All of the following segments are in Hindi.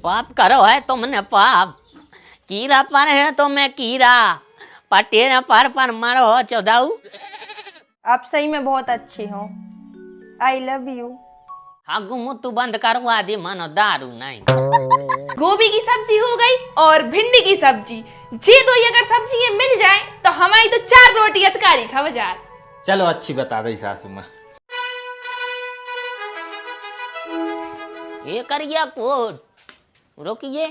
पाप करो है तुमने पाप, कीड़ा पर है तो मैं कीड़ा, पटेर पर मरो हो चौदाऊ। आप सही में बहुत अच्छी हो। I love you. हाँ मुत्तू बंद करवा दे, मानो दारू नहीं। गोभी की सब्जी हो गई और भिंडी की सब्जी, ये दो अगर सब्जी ये मिल जाए तो हमारी तो 4 रोटी अतकारी खा बाजार। चलो अच्छी बता रही सासू माँ। ये करिया कोट रोकिए।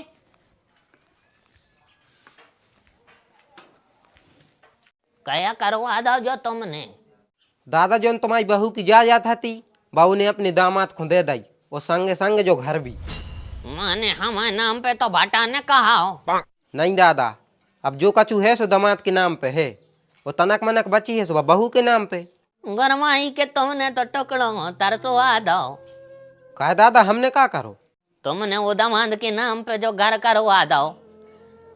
क्या करवा दो जो तुमने? दादा जो तुम्हारी बहू की जायदाद थी बहू ने अपने दामाद को दे दी, वो संगे संगे जो घर भी। माने हमारे नाम पे तो भाटा ने कहा हो। नहीं दादा, अब जो कछु है सो दामाद के नाम पे है, वो तनक मनक बची है सो बहू के नाम पे। गरमाई के तुमने तो टुकड़ो तरसवा दो। कहे दादा हमने क्या करो? तुमने वो दामाद के नाम पे जो घर करवा दो,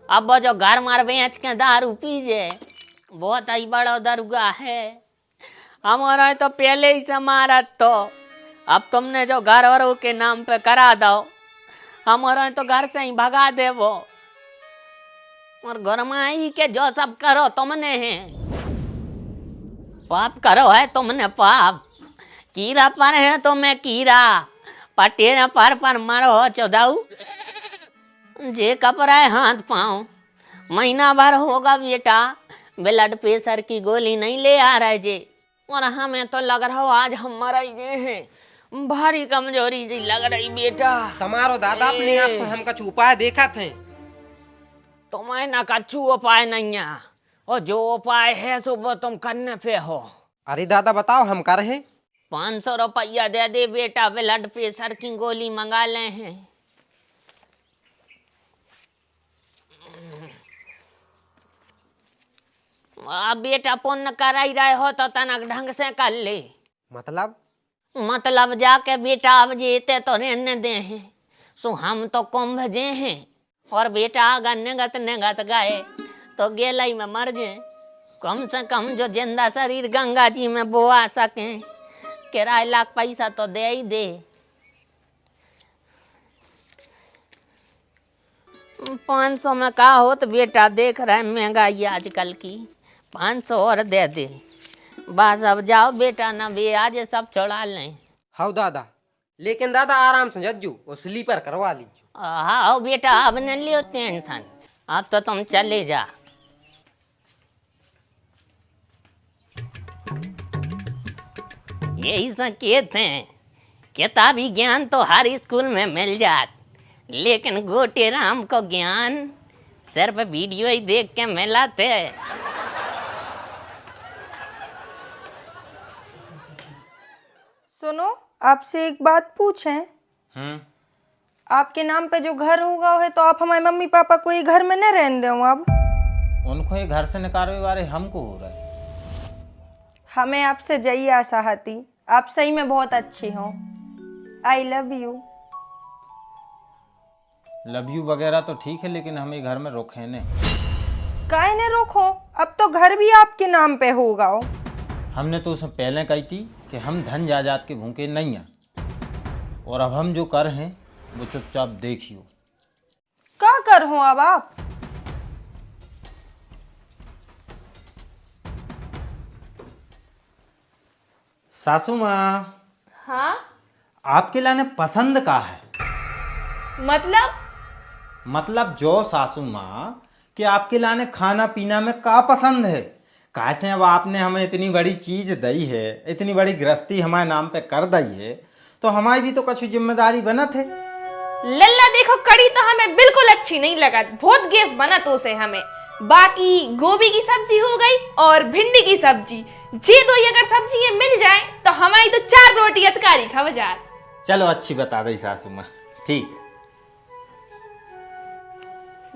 अब वो जो घर मार बेच के दारू पीजे, बहुत ही बड़ा दरुगा है। हमारा तो पहले ही से मारा, तो अब तुमने जो घर वालों के नाम पे करा दो, हमारा तो घर से ही भगा दे वो। और गरमाई के जो सब करो तुमने है, पाप करो है तुमने पाप, कीड़ा पर है तो मैं कीड़ा, पटेर पर मरो हो चौदाऊ। जे कपड़ा है हाथ पाँव, महीना भर होगा बेटा, ब्लड प्रेशर की गोली नहीं ले आ रहे जे। और हमें तो लग रहा हो आज हम मर ही जे हैं, भारी कमजोरी सी लग रही बेटा। समारो दादा अपने आप को, हम कछु उपाय देखा थे। तुम्हें ना कछु उपाय नहीं है, और जो उपाय है सो वो तुम करने पे हो। अरे दादा बताओ हम कर हैं। 500 रुपया दे दे बेटा, ब्लड प्रेशर की गोली मंगा ले हैं। अब बेटा पुण्य कर ही रहे हो तो तनक ढंग से कर ले। मतलब जाके बेटा अब जीते तो रहने दे हैं, सो हम तो कुंभ जे हैं, और बेटा अगर निगत निगत गए तो गेलई में मर जाए। कम से कम जो जिंदा शरीर गंगा जी में बोआ सके, किराए लाख पैसा तो दे ही दे। 500 में का हो तो बेटा, देख रहे महंगाई आजकल की, 500 और दे दे बस। अब जाओ बेटा, ना ब्याज सब छोड़ा लें। हाँ दादा, लेकिन दादा आराम से जज्जू, वो स्लीपर करवा लीजिए। हाँ बेटा, अब न लियो टेंशन, अब तो तुम चले जा। यही संकेत हैं, किताबी ज्ञान तो हर स्कूल में मिल जात, लेकिन गोटे राम को ज्ञान सिर्फ वीडियो ही देख के मिला थे। सुनो, आपसे एक बात पूछें। आपके नाम पे जो घर होगा है तो आप हमारे मम्मी पापा को ये घर में नहीं रहने दो। अब उनको ये घर से निकालने वाले हमको हो रहा है। हमें आपसे यही आशा थी। आप सही में बहुत अच्छी हो। I love you. Love you वगैरह तो ठीक है, लेकिन हमें घर में रोके ने। काहे ने रोको, अब तो घर भी आपके नाम पे होगा। हमने तो उसमें पहले कही थी कि हम धन जायदाद के भूखे नहीं हैं, और अब हम जो कर हैं वो चुपचाप देखियो। क्या कर हो अब आप? सासू माँ, हाँ आपके लाने पसंद का है? मतलब जो सासू माँ कि आपके लाने खाना पीना में का पसंद है? कैसे अब आपने हमें इतनी बड़ी चीज दी है, इतनी बड़ी गृहस्थी हमारे नाम पे कर दी है, तो हमारी भी तो कुछ जिम्मेदारी बना थे। लल्ला देखो, कड़ी तो हमें बिल्कुल अच्छी नहीं लगा, बहुत गैस बना तो उसे हमें। बाकी गोभी की सब्जी हो गई और भिंडी की सब्जी, ये दो अगर सब्जी ये मिल जाए तो हमारी तो 4 रोटी अतकारी खा बाजार। चलो अच्छी बता रही सासू माँ, ठीक है।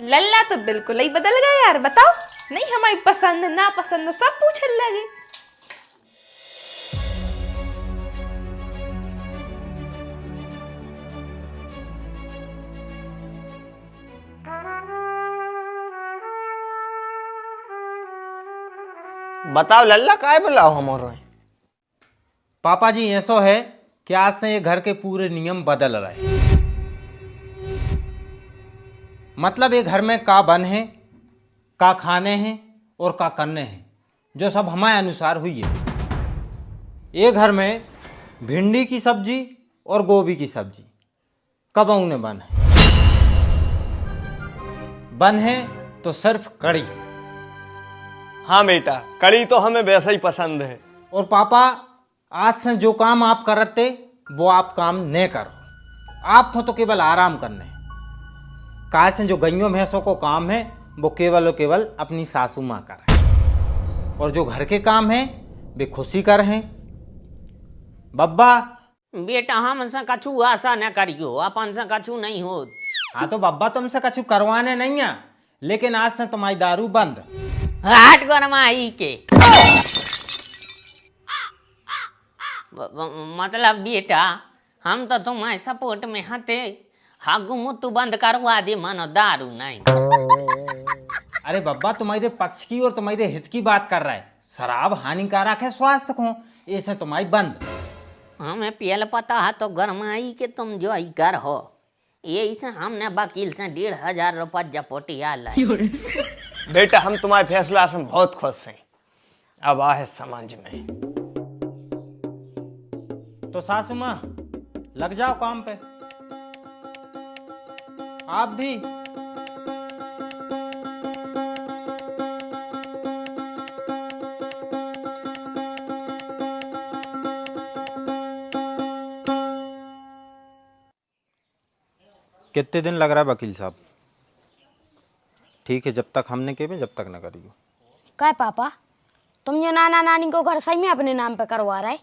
लल्ला तो बिल्कुल ही बदल गया यार, बताओ। नहीं हमारी पसंद ना पसंद सब पूछने लगे। बताओ लल्ला, काय बुलाओ हमारो? पापा जी ऐसो है कि आज से ये घर के पूरे नियम बदल रहे। मतलब ये घर में का बन है, का खाने हैं और का करने हैं, जो सब हमारे अनुसार हुई है। ये घर में भिंडी की सब्जी और गोभी की सब्जी कब ने बन है। बन है तो सिर्फ कड़ी। हाँ बेटा, कड़ी तो हमें वैसा ही पसंद है। और पापा, आज से जो काम आप करते वो आप काम नहीं करो। आपको तो केवल आराम करने हैं। काहे से जो गइयों भैंसों को काम है वो केवल और केवल अपनी सासू माँ कर, और जो घर के काम हैं वे खुशी कर हैं। बब्बा, बेटा हमसे कछु आशा न करियो, अपन से कछु नहीं हो। हाँ तो बब्बा तुमसे कछु करवाने नहीं है, लेकिन आज से तुम्हारी दारू बंद। हाट गरमाई के मतलब बेटा, हम तो तुम्हारे सपोर्ट में हते। हागु मुत्तु बंद करवा दे, मानो दारू नहीं। अरे बब्बा, तुम्हारे पक्ष की और तुम्हारे हित की बात कर रहा है। शराब हानिकारक है स्वास्थ्य को, ऐसे तुम्हारी बंद। हमें पहले पता है तो गरमाई के तुम जो ही कर हो। यही से हमने वकील से 1,500 रुपया जपोटिया लाई। बेटा हम तुम्हारे फैसला से बहुत खुश हैं। अब आहे समझ में। तो सासू माँ, लग जाओ काम पे। आप भी। कितने दिन लग रहा है वकील साहब? ठीक है, जब तक हमने कहे जब तक न करियो। क्या पापा, तुम जो नाना नानी को घर सही में अपने नाम पे करवा रहे?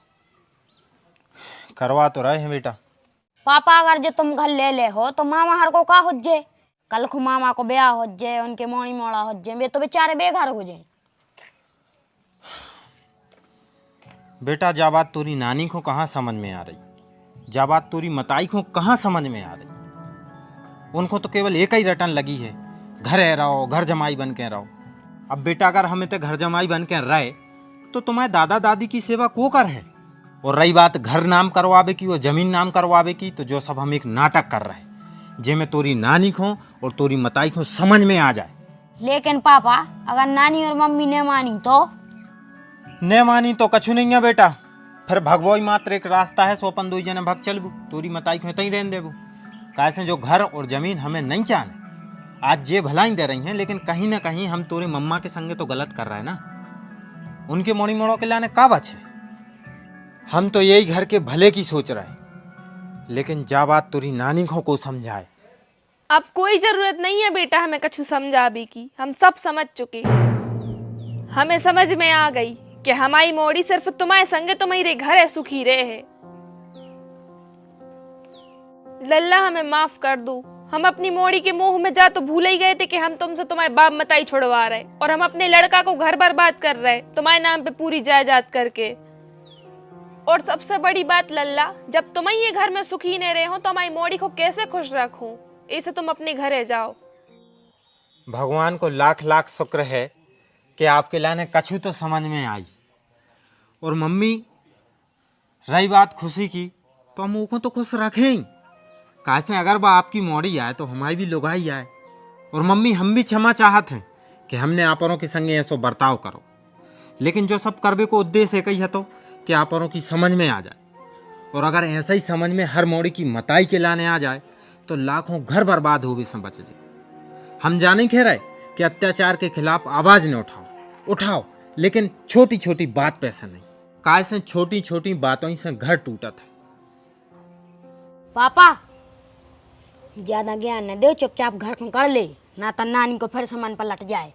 करवा तो रहे हैं बेटा। पापा, अगर जो तुम घर ले ले हो तो मामा हर को का हो जे? कल को मामा को ब्याह हो जे, उनके मोनी मोड़ा हो जे, वे तो बेचारे बेघर हो जाए। बेटा, जा बात तोरी नानी को कहाँ समझ में आ रही, जा बात तोरी मताई को कहाँ समझ में आ रही। उनको तो केवल एक ही रटन लगी है, घर रहो, घर जमाई बन के रहो। अब बेटा, अगर हमें तो घर जमाई बन के रहे तो तुम्हारे दादा दादी की सेवा को कर है। और रही बात घर नाम करवावे की और जमीन नाम करवावे की, तो जो सब हम एक नाटक कर रहे हैं, जिसमें तोरी नानी को और तोरी मताई को समझ में आ जाए। लेकिन पापा, अगर नानी और मम्मी ने मानी तो? ने मानी तो कछु नहीं है बेटा, फिर भगवो ही मात्र एक रास्ता है, सोपन दो जने भग चलबू। तोरी मताई को तई रहने देबू। कैसे जो घर और जमीन हमें नहीं चाहने, आज जे भलाई दे रही हैं, लेकिन कहीं ना कहीं हम तोरी मम्मा के संगे तो गलत कर रहे हैं ना। उनके मोड़ी मोड़ों के लाने का बचे। हम तो यही घर के भले की सोच रहे हैं, लेकिन जा बात तोरी नानी को समझाए। अब कोई जरूरत नहीं है बेटा हमें कछु समझाबे की, हम सब समझ चुके। हमें समझ में आ गई कि हमारी मोड़ी सिर्फ तुम्हारे संगे तुम्हारे घर है सुखी रहे। लल्ला हमें माफ कर दो, हम अपनी मोड़ी के मोह में जा तो भूल ही गए थे कि हम तुमसे तुम्हारे बाप मताई छुड़वा रहे, और हम अपने लड़का को घर बर्बाद कर रहे तुम्हारे नाम पे पूरी जायदाद करके। और सबसे बड़ी बात लल्ला, जब तुम ये घर में सुखी नहीं रहे हो तो हमारी मोड़ी को कैसे खुश रखूं? इसे तुम अपने घरे जाओ। भगवान को लाख लाख शुक्र है कि आपके लाने कछु तो समझ में आई। और मम्मी, रही बात खुशी की, तो हम उनको तो खुश रखें ही। कैसे अगर वह आपकी मोड़ी आए तो हमारी भी लुगाई आए। और मम्मी, हम भी क्षमा चाहते हैं कि हमने आपरों के संगे ऐसो बर्ताव करो, लेकिन जो सब करबे को उद्देश्य एक ही है तो कि आपरों की समझ में आ जाए। और अगर ऐसा ही समझ में हर मोड़ी की मताई के लाने आ जाए तो लाखों घर बर्बाद हो भी से बच जाए। हम जाने कह रहे कि अत्याचार के खिलाफ आवाज़ न उठाओ, लेकिन छोटी छोटी बात पे ऐसा नहीं। कैसे छोटी छोटी बातों ही से घर टूटा था। पापा, ज्यादा ज्ञान न दे, चुपचाप घर को कर ले, ना तो नानी को फिर सामान पलट जाए।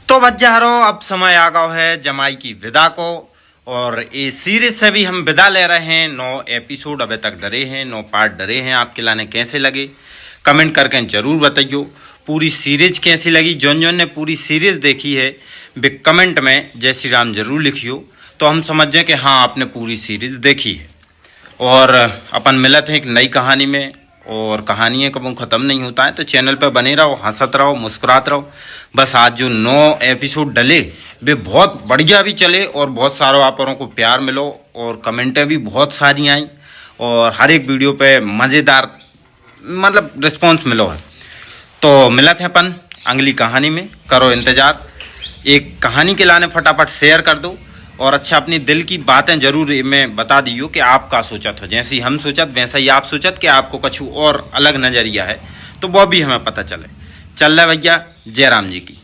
तो बच्चारों, अब समय आ गया है जमाई की विदा को, और ये सीरीज से भी हम विदा ले रहे हैं। 9 एपिसोड अभी तक डरे हैं, 9 पार्ट डरे हैं। आपके लाने कैसे लगे कमेंट करके जरूर बताइयो। पूरी सीरीज कैसी लगी, जोन जोन ने पूरी सीरीज देखी है वे कमेंट में जय श्री राम जरूर लिखियो, तो हम समझ जाए कि हाँ आपने पूरी सीरीज देखी है। और अपन मिलत हैं एक नई कहानी में और कहानियाँ कभी ख़त्म नहीं होता है। तो चैनल पर बने रहो, हंसत रहो, मुस्कुरात रहो। बस आज जो 9 एपिसोड डले वे बहुत बढ़िया भी चले और बहुत सारों आप लोगों को प्यार मिलो और कमेंटें भी बहुत सारी आई और हर एक वीडियो पे मज़ेदार मतलब रिस्पॉन्स मिलो है। तो मिलत है अपन अगली कहानी में, करो इंतज़ार। एक कहानी के लाने फटाफट शेयर कर दो और अच्छा अपनी दिल की बातें जरूर में बता दियो कि आप का सोचत हो। जैसे ही हम सोचत वैसा ही आप सोचत कि आपको कुछ और अलग नज़रिया है तो वो भी हमें पता चले। चल रहा भैया, जय राम जी की।